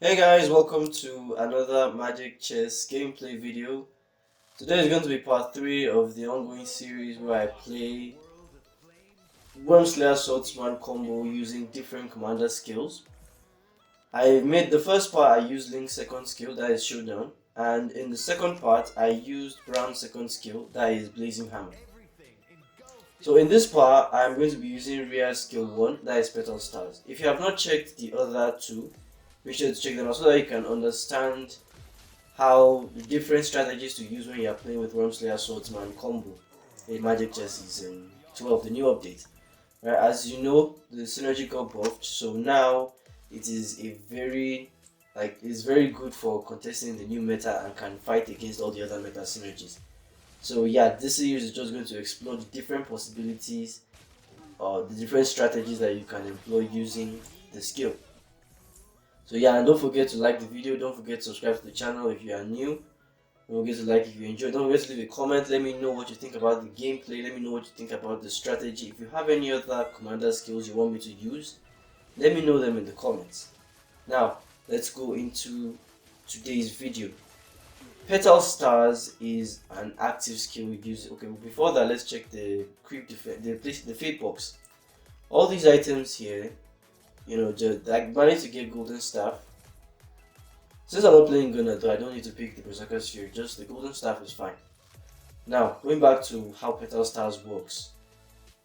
Hey guys, welcome to another Magic Chess gameplay video. Today is going to be part 3 of the ongoing series where I play Wyrmslayer Swordsman combo using different commander skills. I made the first part, I used Ling's second skill, that is Showdown, and in the second part I used Brown's second skill, that is Blazing Hammer. So in this part, I'm going to be using RYA skill 1, that is PETAL STARS. If you have not checked the other two, be sure to check them out so that you can understand how the different strategies to use when you are playing with Wyrmslayer Swordsman combo in Magic Chess Season 12, the new update. Right, as you know, the synergy got buffed, so now it is it's very good for contesting the new meta and can fight against all the other meta synergies. So yeah, this series is just going to explore the different possibilities or the different strategies that you can employ using the skill. So yeah, and don't forget to like the video, don't forget to subscribe to the channel if you are new. Don't forget to like if you enjoy, don't forget to leave a comment, let me know what you think about the gameplay, let me know what you think about the strategy. If you have any other commander skills you want me to use, let me know them in the comments. Now, let's go into today's video. PETAL STARS is an active skill we use. Okay, before that, let's check the the fate box. All these items here, I managed to get golden staff. Since I'm not playing Gunner though, I don't need to pick the Berserker Sphere, just the golden staff is fine. Now, going back to how PETAL STARS works.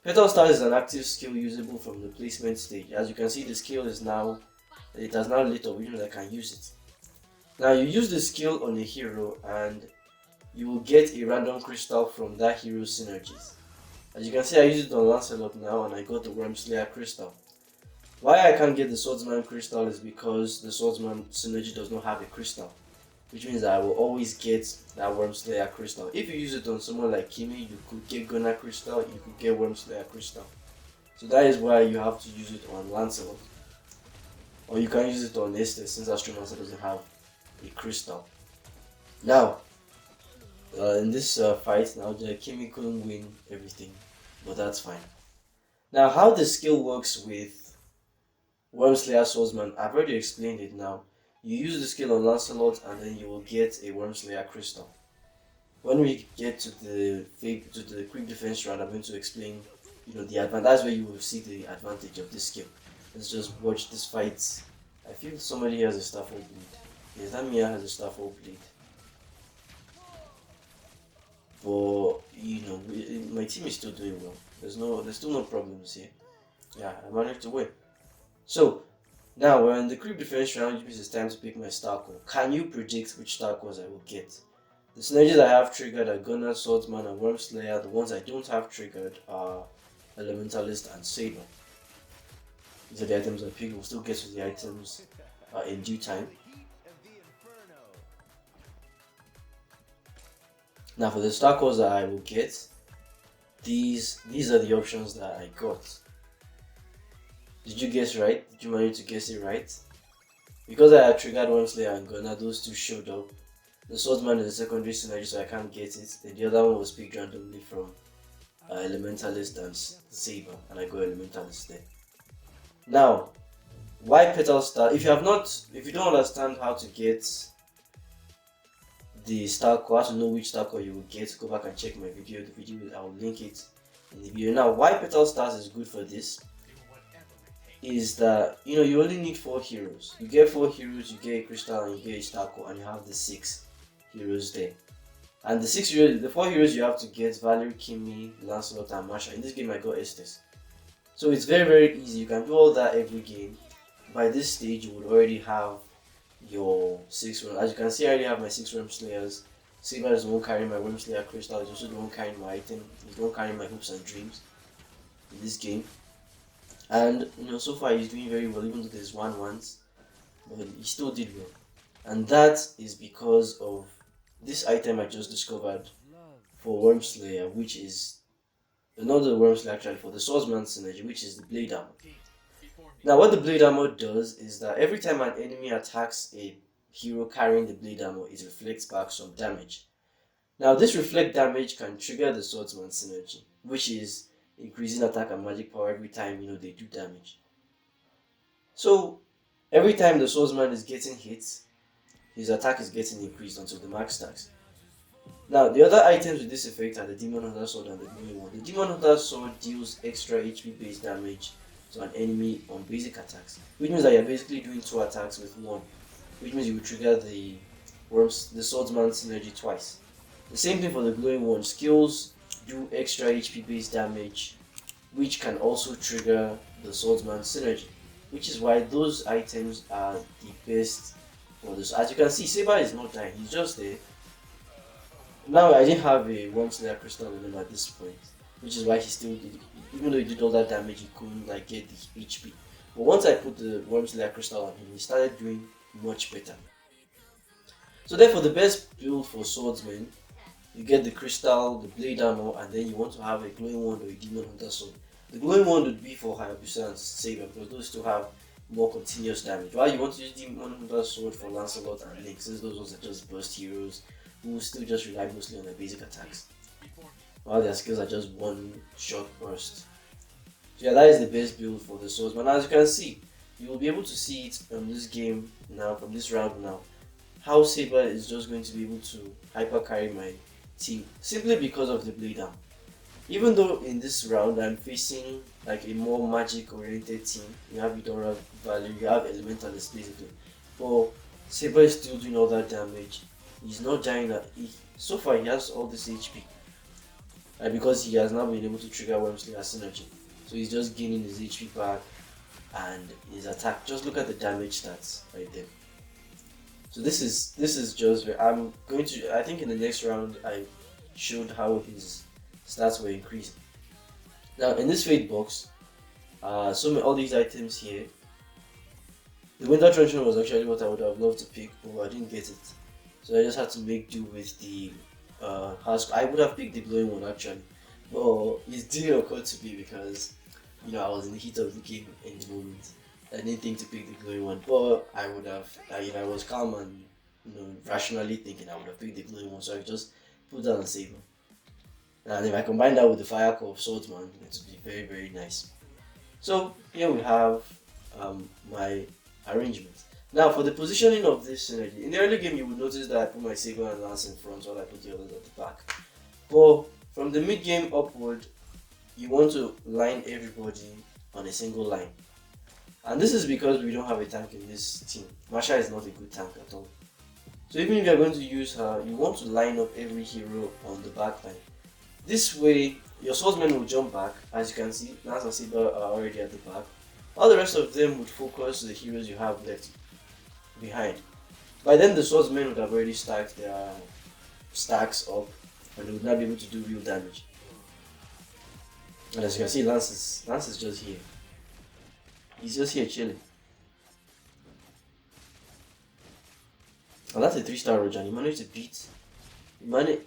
PETAL STARS is an active skill usable from the placement stage. As you can see, the skill is now, it has now lit up, which means I can use it. Now, you use the skill on a hero and you will get a random crystal from that hero's synergies. As you can see, I use it on Lancelot now and I got the Wyrmslayer crystal. Why I can't get the Swordsman crystal is because the Swordsman synergy does not have a crystal, which means I will always get that Wyrmslayer crystal. If you use it on someone like Kimi, you could get Gunner crystal, you could get Wyrmslayer crystal. So that is why you have to use it on Lancelot. Or you can use it on Estes since Astromancer doesn't have a crystal. Now, in this fight, now the Kimi couldn't win everything, but that's fine. Now, how the skill works with Wyrmslayer Swordsman, I've already explained it now. You use the skill on Lancelot and then you will get a Wyrmslayer crystal. When we get to the quick defense round, I'm going to explain, the advantage. That's where you will see the advantage of this skill. Let's just watch this fight. I feel somebody has a Stafford bleed. Yes, that Mia has a Stafford bleed. But my team is still doing well. There's still no problems here. Yeah, I managed to win. So, now we're in the creep defense round, which means it's time to pick my star core. Can you predict which star cores I will get? The synergies I have triggered are Gunner, Swordsman, and Wyrmslayer. The ones I don't have triggered are Elementalist and Saber. These are the items I pick. We'll still get to the items in due time. Now for the star cores that I will get, these are the options that I got. Did you guess right? Did you manage to guess it right? Because I had triggered Wyrmslayer and Gunner, those two showed up. The Swordsman is a secondary synergy, so I can't get it. Then the other one was picked randomly from Elementalist and Saber, and I got Elementalist there. Now, why PETAL STAR? If you don't understand how to get the star core, how to know which star core you will get, go back and check my video. The video, I will link it in the video. Now, why PETAL STARS is good for this is that you only need 4 heroes. You get 4 heroes, you get a crystal and you get a star core, and you have the 6 heroes there. And the 4 heroes you have to get Valerie, Kimi, Lancelot, and Masha. In this game I got Estes. So it's very, very easy. You can do all that every game. By this stage you would already have your 6 Wyrmslayers. As you can see, I already have my 6 Wyrmslayers. Saber is the one carrying my Wyrmslayer crystal. He's also the one carrying my item. He's the one carrying my hopes and dreams in this game. And so far he's doing very well, even though there's 1-1s, but he still did well. And that is because of this item I just discovered for Wyrmslayer, which is not the Wyrmslayer actually, for the Swordsman synergy, which is the Blade Armor. Now what the Blade Armor does is that every time an enemy attacks a hero carrying the Blade Armor, it reflects back some damage. Now this reflect damage can trigger the Swordsman synergy, which is increasing attack and magic power every time they do damage. So Every time the swordsman is getting hit, his attack is getting increased until the max stacks. Now, the other items with this effect are the Demon Hunter Sword and the Glowing One. The Demon Hunter Sword deals extra HP based damage to an enemy on basic attacks, which means that you're basically doing 2 attacks with 1, which means you will trigger the Swordsman synergy twice. The same thing for the Glowing One. Skills do extra HP based damage, which can also trigger the Swordsman synergy, which is why those items are the best for this. As you can see, Saber is not dying, he's just there. Now I didn't have a Wyrmslayer crystal on him at this point, which is why he still did, even though he did all that damage, he couldn't like get the HP. But once I put the Wyrmslayer crystal on him, he started doing much better. So therefore, the best build for swordsmen, you get the crystal, the blade armor, and then you want to have a glowing wand or a demon hunter sword. The glowing wand would be for Hayabusa and Saber because those two have more continuous damage. While you want to use demon hunter sword for Lancelot and Ling, since those ones are just burst heroes who still just rely mostly on their basic attacks, while their skills are just one shot burst. So yeah, that is the best build for the swordsman. As you can see, you will be able to see it from this game now, from this round now, how Saber is just going to be able to hyper carry my team simply because of the blade arm. Even though in this round I'm facing like a more magic oriented team, you have pHeeDr value, you have elementalist basically, but Saber is still doing all that damage. He's not dying so far he has all this HP. Because he has now been able to trigger Wyrmslayer synergy. So he's just gaining his HP back and his attack. Just look at the damage stats right there. So this is just I'm going to, I think in the next round I showed how his stats were increasing. Now in this fate box, all these items here. The Winter Truncheon was actually what I would have loved to pick, but I didn't get it. So I just had to make do with the I would have picked the glowing one actually, but it didn't occur to me because I was in the heat of the game in the moment. I didn't think to pick the glowing one, but I would have, if I was calm and rationally thinking, I would have picked the glowing one. So I just put that on Saber. And if I combine that with the Fire Core of Swordsman, it would be very, very nice. So here we have my arrangement. Now for the positioning of this synergy, in the early game you would notice that I put my Saber and Lance in front while I put the others at the back. But from the mid game upward, you want to line everybody on a single line. And this is because we don't have a tank in this team. Masha is not a good tank at all. So even if you are going to use her, you want to line up every hero on the back line. This way, your swordsmen will jump back. As you can see, Lance and Saber are already at the back. All the rest of them would focus the heroes you have left behind. By then the swordsmen would have already stacked their stacks up and they would not be able to do real damage. And as you can see, Lance is just here. He's just here chilling. And that's a 3-star Roger, and he managed to beat he managed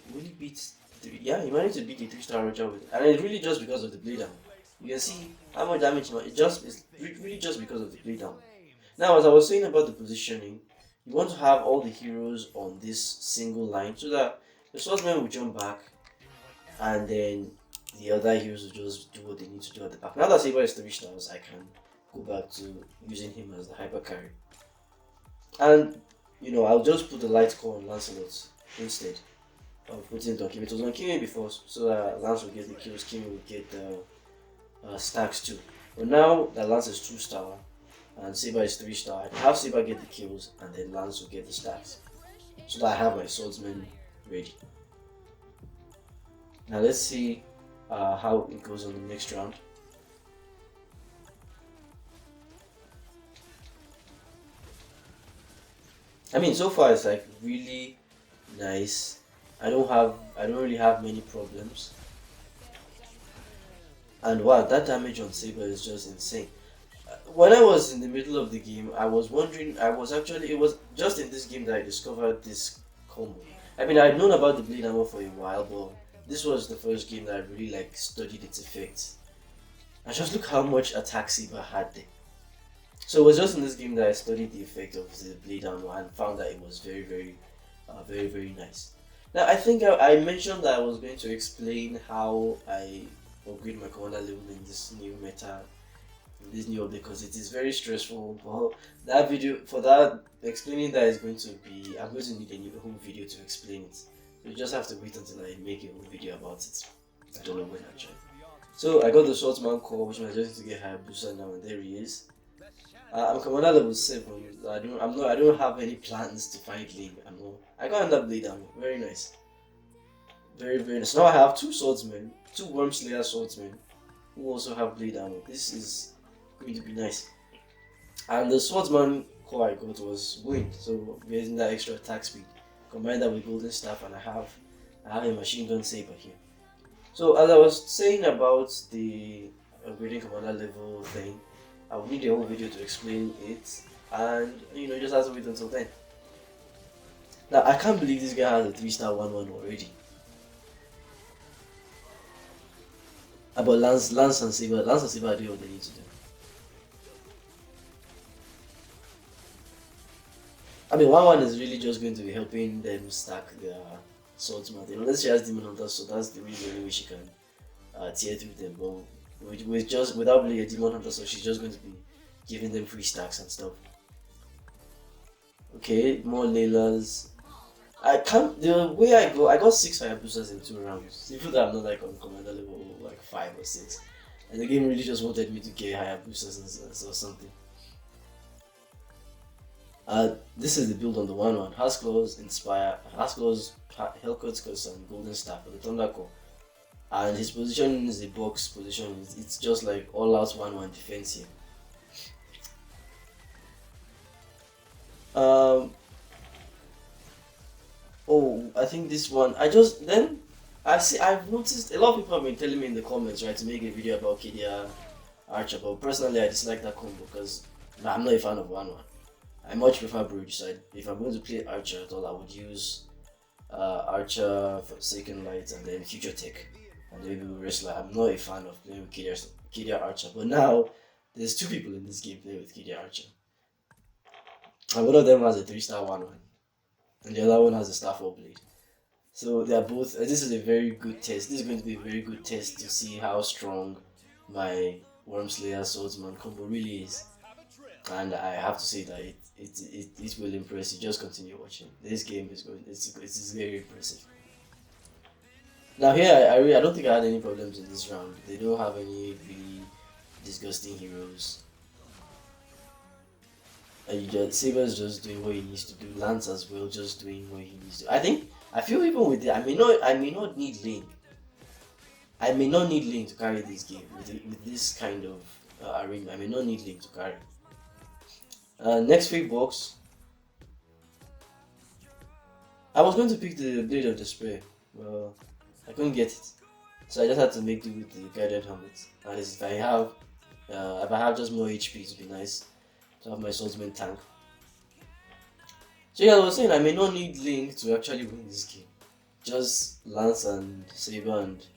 to beat a 3-star Roger with it. And it's really just because of the blade armor. You can see how much damage it's really just because of the blade armor. Now, as I was saying about the positioning, you want to have all the heroes on this single line so that the swordsman will jump back and then the other heroes will just do what they need to do at the back. Now that Saber is 3 stars, I can go back to using him as the hyper carry. And I'll just put the light core on Lancelot instead of putting it on Kimi. It was on Kimi before, so that Lance will get the kills, Kimi will get the stacks too. But now that Lance is 2-star, and Saber is 3-star, I can have Saber get the kills and then Lance will get the stacks. So that I have my swordsman ready. Now let's see how it goes on the next round. So far it's like really nice. I don't really have many problems. And wow, that damage on Saber is just insane. When I was in the middle of the game, I was wondering, it was just in this game that I discovered this combo. I'd known about the blade armor for a while, but this was the first game that I really studied its effects. And just look how much attack Saber had there. So it was just in this game that I studied the effect of the blade armor and found that it was very, very, very, very nice. Now I think I mentioned that I was going to explain how I upgrade my commander level in this new meta in this new update because it is very stressful. But that video, for that explaining that is going to be, I'm going to need a new whole video to explain it. So you just have to wait until I make a whole video about it. I don't know when actually. So I got the Swordsman core, which I just need to get Hayabusa now, and there he is. I'm commander level 7. I don't have any plans to fight Ling. I got another blade armor. Very nice. Very, very nice. Now I have 2 swordsmen, 2 Wyrmslayer Swordsmen, who also have blade armor. This is going to be nice. And the swordsman core I got was wind, so we're getting that extra attack speed. Combine that with golden staff, and I have a machine gun saber here. So as I was saying about the upgrading commander level thing, I will need a whole video to explain it, and you just have to wait until then. Now I can't believe this guy has a 3-star 1-1 already. About Lance and Saber are doing what they need to do. I mean, 1-1 is really just going to be helping them stack their swordsman. Unless she has Demon Hunter, so that's the really only way she can tear through them. But without playing a Demon Hunter, so she's just going to be giving them free stacks and stuff. Okay, more Laylas. The way I got 6 Hayabusas in 2 rounds. Even though I'm not like on commander level like 5 or 6. And the game really just wanted me to get Hayabusas or something. This is the build on the 1-1. Hasclaws, Inspire, Hasclaws, Hellcoat's Curse, and Golden Staff for the Thunder Core. And his position is a box position. It's just like all out 1-1 defense here. Oh, I think this one. I've noticed a lot of people have been telling me in the comments, right, to make a video about pHeeDr Archer. But personally, I dislike that combo because I'm not a fan of 1-1. I much prefer Bridge. So if I'm going to play Archer at all, I would use Archer for Second Light and then Future Tech and maybe Wrestler. I'm not a fan of playing with pHeeDr Archer, but now there's 2 people in this game playing with pHeeDr Archer. And one of them has a 3-star 1-1, and the other one has a Starfall Blade. So they are both. This is a very good test. This is going to be a very good test to see how strong my Wyrmslayer Swordsman combo really is. And I have to say that it will impress you. Just continue watching. This game is going. It's very impressive. Now here, I don't think I had any problems in this round. They don't have any really disgusting heroes. Saber's just doing what he needs to do. Lance as well, just doing what he needs to. I feel even with it, I may not need Ling. I may not need Ling to carry this game with this kind of arena. I may not need Ling to carry. Next fake box. I was going to pick the Blade of Despair, but I couldn't get it, so I just had to make do with the Guided Helmet. And if I have just more HP, it would be nice to have my swordsman tank. So yeah, I was saying I may not need Ling to actually win this game. Just Lance and Saber, and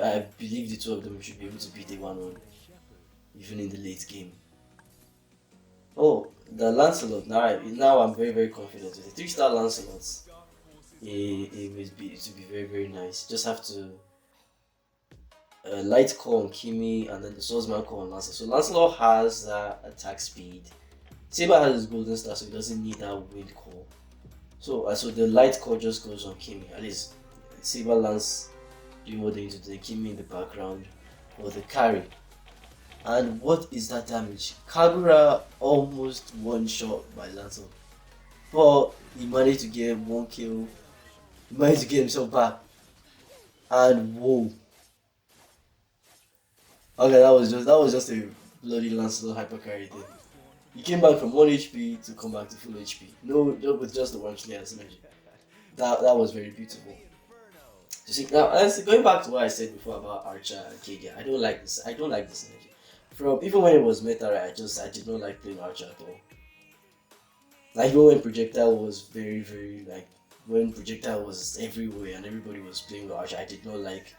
I believe the 2 of them should be able to beat a 1-1 even in the late game. Oh, the Lancelot. Now I'm very, very confident with the 3-star Lancelot. It will be very, very nice. Just have to light core on Kimi and then the swordsman core on Lancelot. So Lancelot has that attack speed. Saber has his golden star, so he doesn't need that wind core. So the light core just goes on Kimi. At least Saber Lance doing what they need to do. Kimi in the background for the carry. And what is that damage? Kagura almost one shot by Lancelot, but he managed to get 1 kill. He managed to get himself back. And whoa. Okay, that was just a bloody Lancelot hyper carry thing. He came back from 1 HP to come back to full HP. No, with just the Wyrmslayer synergy. That was very beautiful. You see, now going back to what I said before about Archer and pHeeDr, I don't like this synergy. Even when it was meta, right, I did not like playing Archer at all. Like even when Projectile was very, very when Projectile was everywhere and everybody was playing with Archer, I did not like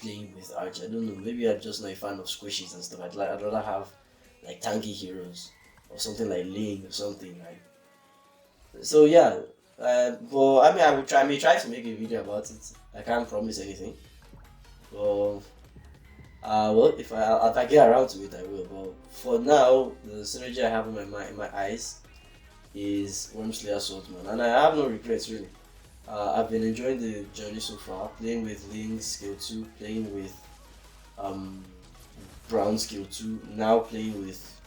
playing with Archer. I don't know, maybe I'm just not a fan of squishies and stuff. I'd rather have like tanky heroes or something like Ling or something like. So yeah, but I mean I may try to make a video about it. I can't promise anything. But Well, if I get around to it, I will. But for now, the synergy I have in my eyes is Wyrmslayer Swordsman, and I have no regrets really. I've been enjoying the journey so far, playing with Ling skill 2, playing with um, Brown skill 2, now playing with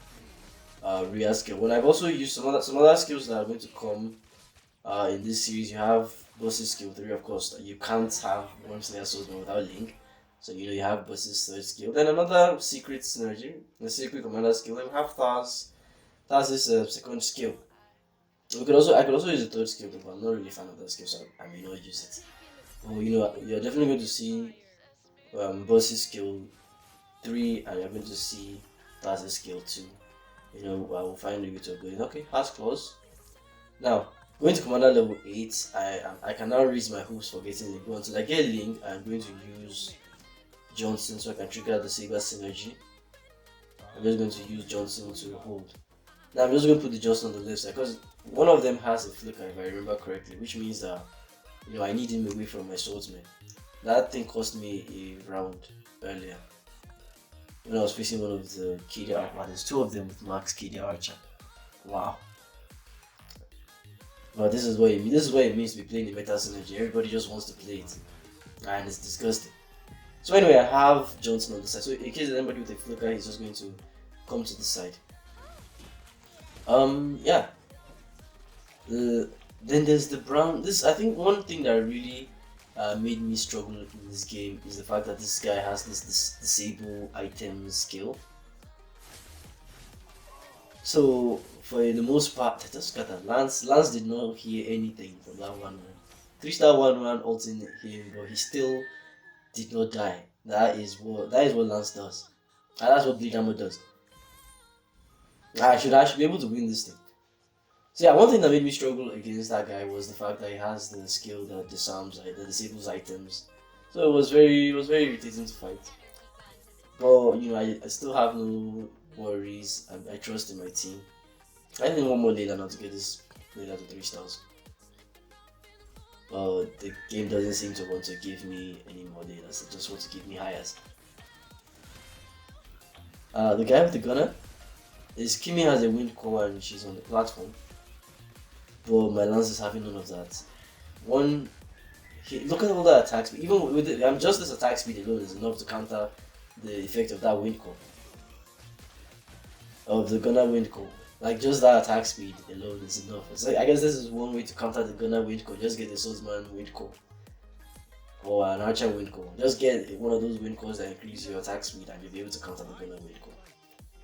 RYA skill 1. I've also used some other skills that are going to come in this series. You have Boss's skill 3, of course. You can't have Wyrmslayer Swordsman without Ling. So you have Boss's third skill. Then another secret synergy, the secret commander skill. Then we have Thars. Thars is a second skill. I could also use the third skill, but I'm not really a fan of that skill, so I may not use it. But you're definitely going to see Boss's skill 3, and you're going to see Thars' skill 2. I will find a way to upgrade. Okay, Heart's Claws. Now, going to commander level 8, I can now raise my hopes for getting Ling. Until I get Ling, I'm going to use Johnson so I can trigger the Saber synergy. I'm just going to use Johnson to hold. Now I'm just going to put the Johnson on the left side because one of them has a flicker if I remember correctly, which means that I need him away from my swordsman. That thing cost me a round earlier when I was facing one of the pHeeDr. Wow, there's two of them with max pHeeDr archer. Wow. But this is what it means. This is what it means to be playing the meta synergy. Everybody just wants to play it, and it's disgusting. So anyway, I have Johnson on the side. So in case there's anybody with a flicker, he's just going to come to the side. Yeah. Then there's the brown. I think one thing that really made me struggle in this game is the fact that this guy has this disable item skill. So for the most part, I just got that Lance did not hear anything from that 1-1. 3-star 1-1 ulting him, but he still did not die. That is what Lance does. And that's what Bleed Armor does. I should be able to win this thing. So yeah, one thing that made me struggle against that guy was the fact that he has the skill that disarms, that disables items. So it was very irritating to fight. But I still have no worries. I trust in my team. I need one more Layla now to get this Layla to 3 stars. But the game doesn't seem to want to give me any more Laylas. It just wants to give me highers. The guy with the gunner is Kimi has a wind core and she's on the platform. But my lance is having none of that. Look at all the attack speed. Even with just this attack speed alone is enough to counter the effect of that wind core. Of the gunner wind core. Like just that attack speed alone is enough. It's like, I guess this is one way to counter the gunner wind core. Just get the swordsman wind core. Or an archer wind core. Just get one of those wind cores that increase your attack speed and you'll be able to counter the gunner wind core.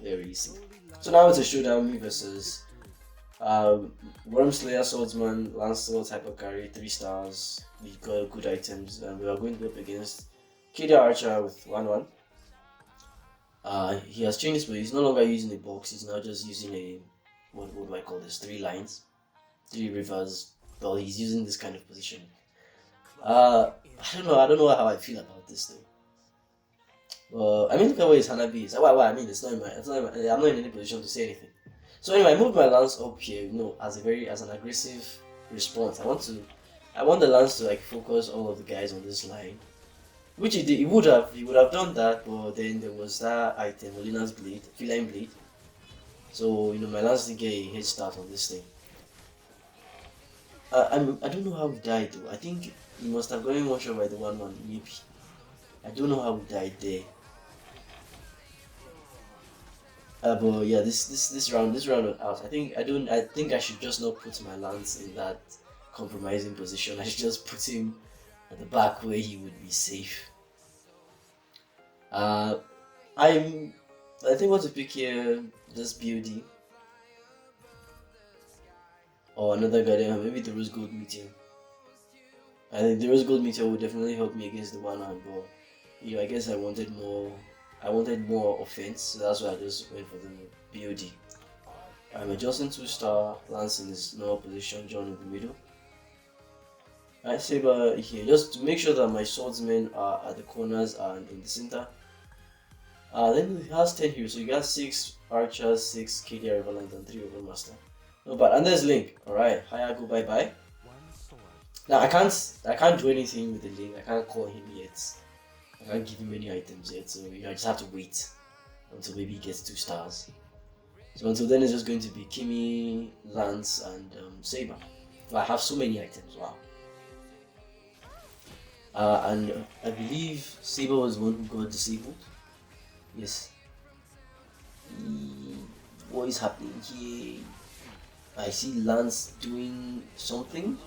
Very easy. So now it's a showdown me versus Wyrmslayer Swordsman, Lancelot Hyper Carry, 3 stars. We got good items and we are going to go up against pHeeDr Archer with 1-1. He has changed, but he's no longer using a box, he's now just using a, what do I call this, 3 lines, 3 rivers. Well, he's using this kind of position. I don't know how I feel about this thing. I mean, look at where his Hanabi is. Well, I mean, I'm not in any position to say anything. So anyway, I moved my lance up here, as an aggressive response. I want the lance to focus all of the guys on this line, which he did. He would have done that, but then there was that item, Molina's Blade, Feline Blade. So my lance didn't get a head start on this thing. I don't know how he died though. I think he must have gotten one shot by the 1-1, maybe. I don't know how he died there. But yeah, this round out. I think I should just not put my lance in that compromising position. I should just put him at the back where he would be safe. I think what to pick here, just BOD or another guardian, maybe the Rose Gold Meteor. I think the Rose Gold Meteor would definitely help me against the 1-1, but I guess I wanted more offense, so that's why I just went for the BOD. I'm adjusting 2-star, Lance in his normal position, John in the middle. I Saber here, just to make sure that my swordsmen are at the corners and in the center. Then he has 10 heroes, so you got 6 archers, 6 pHeeDr Revenant, and 3 Overmaster. No bad, and there's Ling. Alright, Hiya, go bye bye. Now I can't do anything with the Ling, I can't call him yet. I can't give him any items yet, so I just have to wait until maybe he gets 2 stars. So until then, it's just going to be Kimi, Lance, and Saber. I have so many items, wow. And I believe Saber was the one who got disabled. Yes. What is happening here? I see Lance doing something.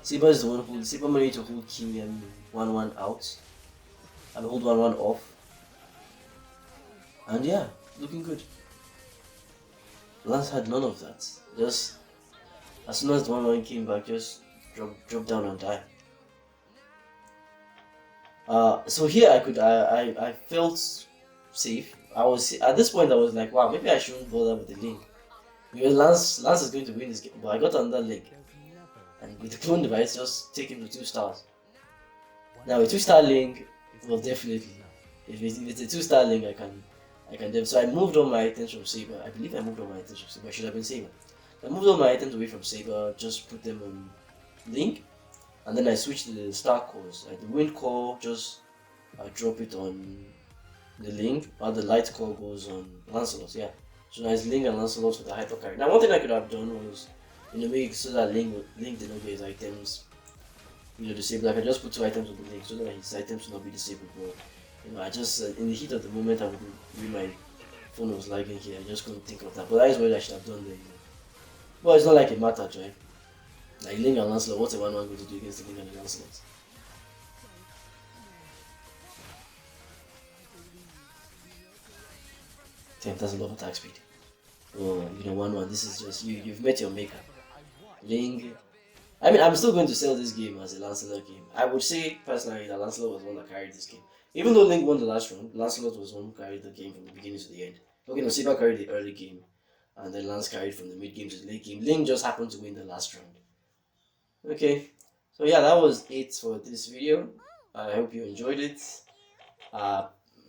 Saber is the one who Saber managed to hold Kimi and 1-1 out and hold 1-1 off. And yeah, looking good. Lance had none of that. Just as soon as the 1-1 came back, just drop down and die. So here I felt safe. I was at this point I was like, wow, maybe I shouldn't bother with the Ling. Because Lance is going to win this game, but I got another Ling. And with the clone device, just take him to 2 stars. Now a 2-star Ling, well definitely. If it's a 2-star Ling, I can definitely. So I moved all my items from Saber. I believe I moved all my items from Saber. I should have been Saber. I moved all my items away from Saber, just put them on Ling. And then I switched the star cores. Like the wind core, just drop it on the Ling, while the light core goes on Lancelot. Yeah. So now it's Ling and Lancelot with the hyper carry. Now one thing I could have done was, in a way, so that Ling did not get his items, disabled. I could just put 2 items on the Ling so that his items will not be disabled. But I just in the heat of the moment, my phone was lagging here. I just couldn't think of that. But that is what I should have done there. Well, it's not like it mattered, right? Like Ling and Lancelot, what's a 1-1 going to do against the Ling and the Lancelot? Damn, that's a lot of attack speed. Oh, 1-1, this is just, you've met your maker. Ling. I mean, I'm still going to sell this game as a Lancelot game. I would say, personally, that Lancelot was the one that carried this game. Even though Ling won the last round, Lancelot was the one who carried the game from the beginning to the end. Okay, no, Saber carried the early game, and then Lance carried from the mid game to the late game. Ling just happened to win the last round. Okay, so yeah, that was it for this video. I hope you enjoyed it.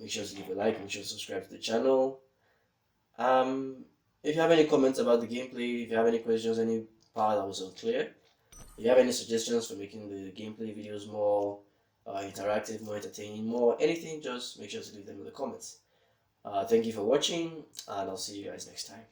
Make sure to leave a like, make sure to subscribe to the channel. If you have any comments about the gameplay, if you have any questions, any part that was unclear, if you have any suggestions for making the gameplay videos more interactive, more entertaining, more anything, just make sure to leave them in the comments. Thank you for watching, and I'll see you guys next time.